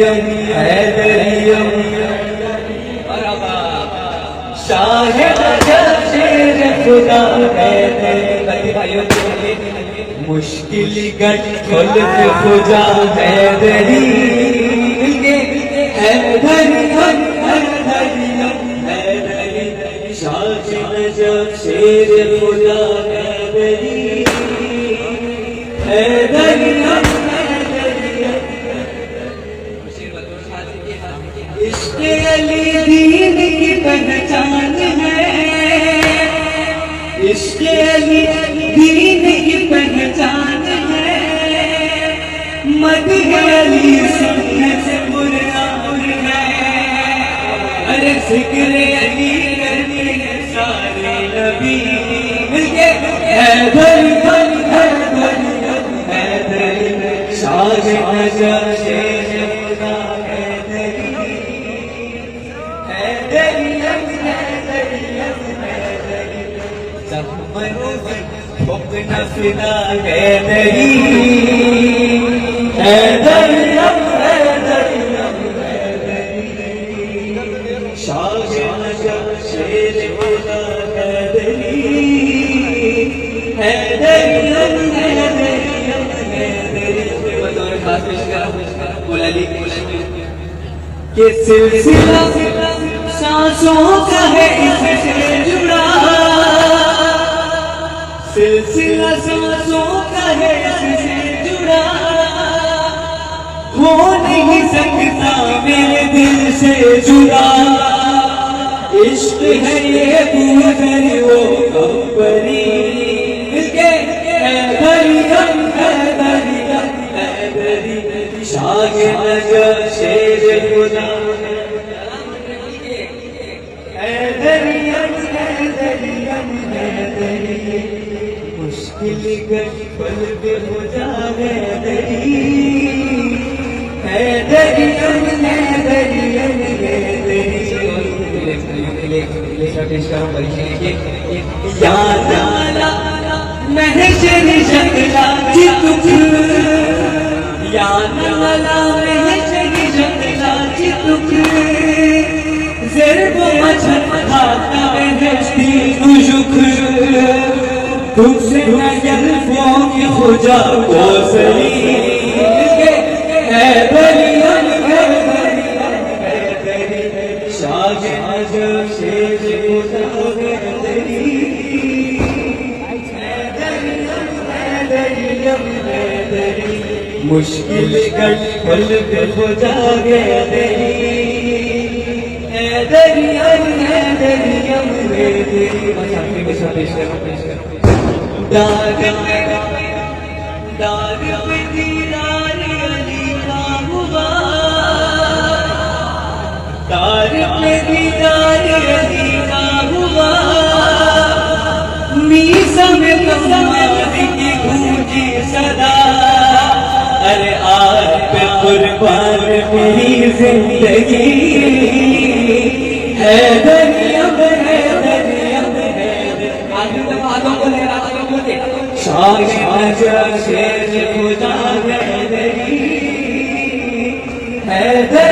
حیدریم شاہ شیر خدا مشکل گٹ خلق خدا حیدری شاہ شیر خدا حیدری عشق علی دین کی پہچان ہے عشق علی دین کی پہچان ہے مدح علی سنت قرآن ہے ارے ذکر علی کرتے ہیں سارے نبی مل کے حیدر شاہ نجف شیر خدا حکنا فدا حیدری حیدریم شاہ نجف شیر خدا حیدری کہ سلسلہ سانسوں کا ہے اس سے جڑا سلسلہ سانسوں کا ہے اس سے جڑا ہو نہیں سکتا میرے دل سے جدا عشق ہے یہ گزر وہ کمپنی شاہ نجف شیر خدا مشکل گٹ پل پہ خدا حیدری یا لالا محشر شکلا چتک یا لالا محشر شکلا چتک ضرب مچھر کھاتا بہشتی شکر تم سے یلفوں کی خجا کو سلی شاہ نجف شیر خدا مشکل گٹ پل پہ خدا حیدری داغ میں دیدار علی کا ہوا داغ میں دیدار علی کا ہوا میسا میں محمد کی گونجی صدا ارے آج پہ قربان میری زندگی شاہ نجف شیر خدا حیدریم